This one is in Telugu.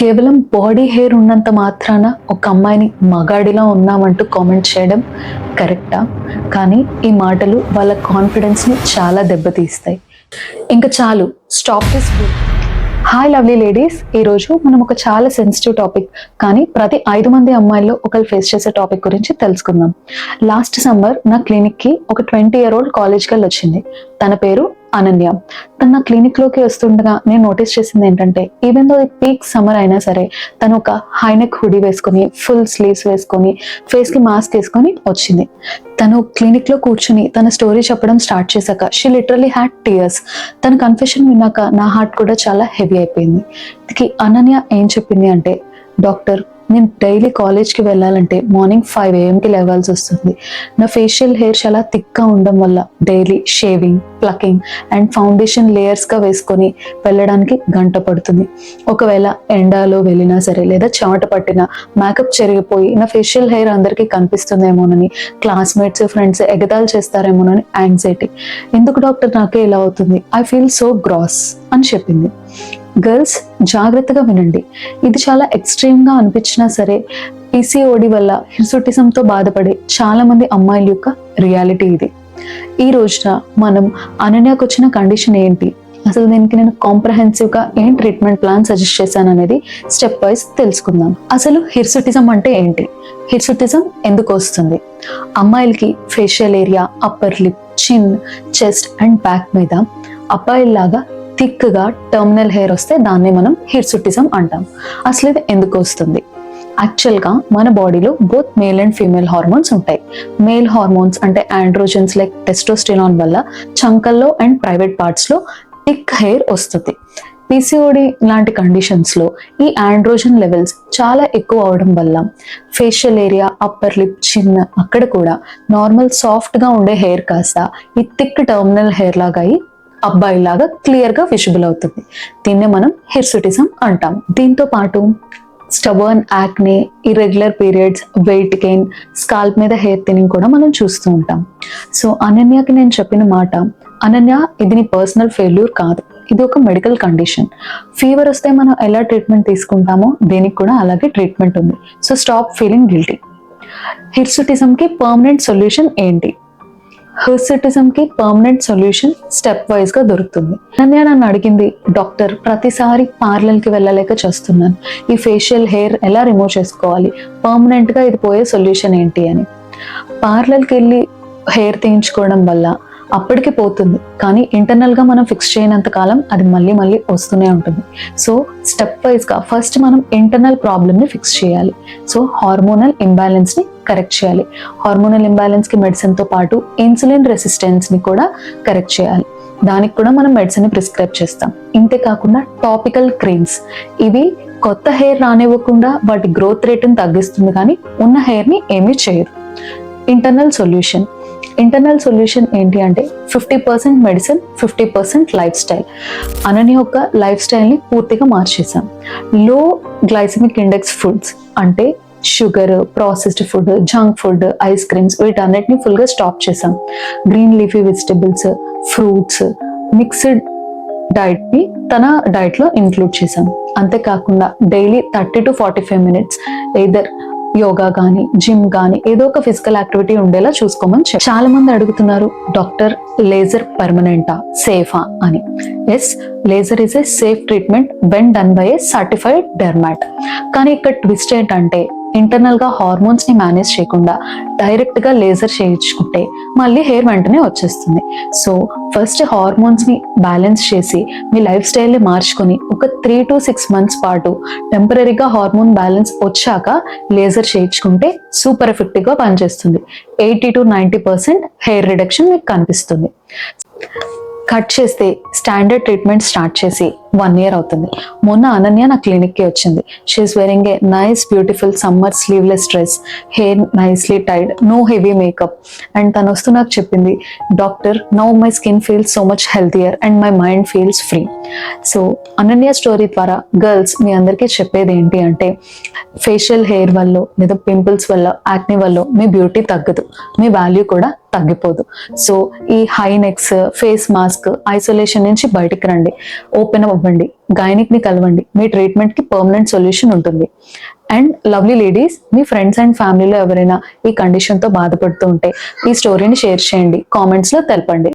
కేవలం బాడీ హెయిర్ ఉన్నంత మాత్రాన ఒక అమ్మాయిని మగాడిలా ఉన్నామంటూ కామెంట్ చేయడం కరెక్టా? కానీ ఈ మాటలు వాళ్ళ కాన్ఫిడెన్స్ని చాలా దెబ్బతీస్తాయి. ఇంకా చాలు, stop this. Hi lovely ladies, ఈరోజు మనం ఒక చాలా సెన్సిటివ్ టాపిక్, కానీ ప్రతి 5 మంది అమ్మాయిల్లో ఒకరు ఫేస్ చేసే టాపిక్ గురించి తెలుసుకుందాం. లాస్ట్ సమ్మర్ నా క్లినిక్కి ఒక 20-year-old కాలేజ్ గర్ల్ వచ్చింది. తన పేరు అనన్య. తను నా క్లినిక్లోకి వస్తుండగా నేను నోటీస్ చేసింది ఏంటంటే, ఈవెన్ దో పీక్ సమ్మర్ అయినా సరే తను ఒక హైనెక్ హుడీ వేసుకొని, ఫుల్ స్లీవ్స్ వేసుకొని, ఫేస్కి మాస్క్ వేసుకొని వచ్చింది. తను క్లినిక్లో కూర్చుని తన స్టోరీ చెప్పడం స్టార్ట్ చేశాక షీ లిటరలీ హ్యాడ్ టీయర్స్. తన కన్ఫెషన్ విన్నాక నా హార్ట్ కూడా చాలా హెవీ అయిపోయింది. ఇది అనన్య ఏం చెప్పింది అంటే, డాక్టర్, నేను డైలీ కాలేజ్కి వెళ్ళాలంటే మార్నింగ్ 5 AM లేవాల్సి వస్తుంది. నా ఫేషియల్ హెయిర్ చాలా థిక్గా ఉండడం వల్ల daily shaving, plucking and foundation లేయర్స్గా వేసుకొని వెళ్ళడానికి గంట పడుతుంది. ఒకవేళ ఎండాలో వెళ్ళినా సరే లేదా చెమట పట్టినా మేకప్ చెరిగిపోయి నా ఫేషియల్ హెయిర్ అందరికీ కనిపిస్తుందేమోనని, క్లాస్మేట్స్ ఫ్రెండ్స్ ఎగతాళి చేస్తారేమోనని యాంగ్జైటీ. ఎందుకు డాక్టర్ నాకే ఇలా అవుతుంది, ఐ ఫీల్ సో గ్రాస్ అని చెప్పింది. గర్ల్స్ జాగ్రత్తగా వినండి, ఇది చాలా ఎక్స్ట్రీమ్గా అనిపించినా సరే PCOD వల్ల హిర్సుటిజంతో బాధపడే చాలా మంది అమ్మాయిల యొక్క రియాలిటీ ఇది. ఈ రోజున మనం అనన్యకు వచ్చిన కండిషన్ ఏంటి, అసలు దీనికి నేను కాంప్రహెన్సివ్గా ఏం ట్రీట్మెంట్ ప్లాన్ సజెస్ట్ చేశాను అనేది స్టెప్ వైజ్ తెలుసుకుందాం. అసలు హిర్సుటిజం అంటే ఏంటి, హిర్సుటిజం ఎందుకు వస్తుంది? అమ్మాయిలకి ఫేషియల్ ఏరియా, అప్పర్ లిప్, చిన్, చెస్ట్ అండ్ బ్యాక్ మీద అబ్బాయిల్లాగా థిక్గా టర్మినల్ హెయిర్ వస్తే దాన్ని మనం హిర్సుటిజం అంటాం. అసలు ఇది ఎందుకు వస్తుంది? యాక్చువల్గా మన బాడీలో both male and female hormones ఉంటాయి. మేల్ హార్మోన్స్ అంటే ఆండ్రోజన్స్ లైక్ టెస్టోస్టెరాన్ వల్ల చంకల్లో అండ్ ప్రైవేట్ పార్ట్స్లో థిక్ హెయిర్ వస్తుంది. PCOD లాంటి కండిషన్స్లో ఈ ఆండ్రోజన్ లెవెల్స్ చాలా ఎక్కువ అవడం వల్ల ఫేషియల్ ఏరియా, అప్పర్ లిప్, చిన్ అక్కడ కూడా నార్మల్ సాఫ్ట్గా ఉండే హెయిర్ కాస్త ఈ థిక్ టర్మినల్ హెయిర్ లాగా అయ్యి అబ్బాయిలాగా క్లియర్గా విజిబుల్ అవుతుంది. దీన్నే మనం హిర్సుటిజం అంటాం. దీంతో పాటు stubborn acne, irregular periods, weight gain, scalp మీద హెయిర్ థిన్నింగ్ కూడా మనం చూస్తూ ఉంటాం. సో అనన్యకి నేను చెప్పిన మాట, అనన్య ఇది నీ పర్సనల్ ఫెయిల్యూర్ కాదు, ఇది ఒక మెడికల్ కండిషన్. ఫీవర్ వస్తే మనం ఎలా ట్రీట్మెంట్ తీసుకుంటామో దీనికి కూడా అలాగే ట్రీట్మెంట్ ఉంది. So stop feeling guilty. హిర్సుటిజంకి పర్మనెంట్ సొల్యూషన్ ఏంటి? హిర్సుటిజంకి పర్మనెంట్ సొల్యూషన్ స్టెప్ వైజ్గా దొరుకుతుంది. అనన్య నన్ను అడిగింది, డాక్టర్ పార్లర్కి వెళ్ళలేక చేస్తున్నాను, ఈ ఫేషియల్ హెయిర్ ఎలా రిమూవ్ చేసుకోవాలి, పర్మనెంట్గా ఇది పోయే సొల్యూషన్ ఏంటి అని. పార్లర్కి వెళ్ళి హెయిర్ తీయించుకోవడం వల్ల అప్పటికి పోతుంది, కానీ ఇంటర్నల్గా మనం ఫిక్స్ చేయనంత కాలం అది మళ్ళీ మళ్ళీ వస్తూనే ఉంటుంది. సో స్టెప్ వైజ్గా ఫస్ట్ మనం ఇంటర్నల్ ప్రాబ్లమ్ని ఫిక్స్ చేయాలి. సో హార్మోనల్ ఇంబ్యాలెన్స్ని కరెక్ట్ చేయాలి. హార్మోనల్ ఇంబ్యాలెన్స్కి మెడిసిన్తో పాటు ఇన్సులిన్ రెసిస్టెన్స్ని కూడా కరెక్ట్ చేయాలి. దానికి కూడా మనం మెడిసిన్ ప్రిస్క్రైబ్ చేస్తాం. ఇంతే కాకుండా టాపికల్ క్రీమ్స్, ఇవి కొత్త హెయిర్ రానివ్వకుండా వాటి గ్రోత్ రేట్ని తగ్గిస్తుంది, కానీ ఉన్న హెయిర్ని ఏమీ చేయదు. ఇంటర్నల్ సొల్యూషన్ ఏంటి అంటే 50% మెడిసిన్, 50% లైఫ్ స్టైల్. అనన్య యొక్క లైఫ్ స్టైల్ని పూర్తిగా మార్చేసాం. లో గ్లైసెమిక్ ఇండెక్స్ ఫుడ్స్ అంటే sugar, processed food, junk food, ice creams వీటన్నిటిని ఫుల్గా స్టాప్ చేసాం. Green leafy vegetables, fruits, mixed డైట్ని తన డైట్లో ఇంక్లూడ్ చేసాం. అంతేకాకుండా daily 30 to 45 minutes either yoga కానీ, జిమ్ కానీ ఏదో ఒక ఫిజికల్ యాక్టివిటీ ఉండేలా చూసుకోమని చాలా మంది అడుగుతున్నారు, డాక్టర్ లేజర్ పర్మనెంటా, సేఫా అని. Yes, laser is a safe treatment when done by a certified dermat. కానీ ఇక్కడ ట్విస్ట్ ఏంటంటే, ఇంటర్నల్గా హార్మోన్స్ని మేనేజ్ చేయకుండా డైరెక్ట్గా లేజర్ చేయించుకుంటే మళ్ళీ హెయిర్ వెంటనే వచ్చేస్తుంది. సో ఫస్ట్ హార్మోన్స్ని బ్యాలెన్స్ చేసి మీ లైఫ్ స్టైల్ని మార్చుకొని ఒక 3 to 6 months పాటు టెంపరీగా హార్మోన్ బ్యాలెన్స్ వచ్చాక లేజర్ చేయించుకుంటే సూపర్ ఎఫెక్టివ్గా పనిచేస్తుంది. 80 to 90% హెయిర్ రిడక్షన్ మీకు కనిపిస్తుంది. కట్ చేస్తే స్టాండర్డ్ ట్రీట్మెంట్ స్టార్ట్ చేసి 1 year అవుతుంది. మొన్న అనన్య నా క్లినిక్కి వచ్చింది. She's wearing a nice beautiful summer sleeveless dress, hair nicely tied, no heavy makeup. And తను వస్తూ నాకు చెప్పింది, doctor now my skin feels so much healthier and my mind feels free. So Ananya story ద్వారా గర్ల్స్ మీ అందరికీ చెప్పేది ఏంటి అంటే, ఫేషియల్ హెయిర్ వల్ల లేదా పింపుల్స్ వల్ల, యాక్నే వల్ల మీ బ్యూటీ తగ్గదు, మీ వాల్యూ కూడా తగ్గిపోదు. సో ఈ high next, face mask, isolation నుంచి బయటికి రండి, ఓపెన్ అవ్వండి, గైనిక్ ని కలవండి, మీ ట్రీట్మెంట్ కి పర్మనెంట్ సొల్యూషన్ ఉంటుంది. And lovely ladies, me friends and ఫ్యామిలీలో ఎవరైనా ఈ కండిషన్ తో బాధపడుతూ ఉంటే ఈ స్టోరీని షేర్ చేయండి, కామెంట్స్ లో తెలపండి.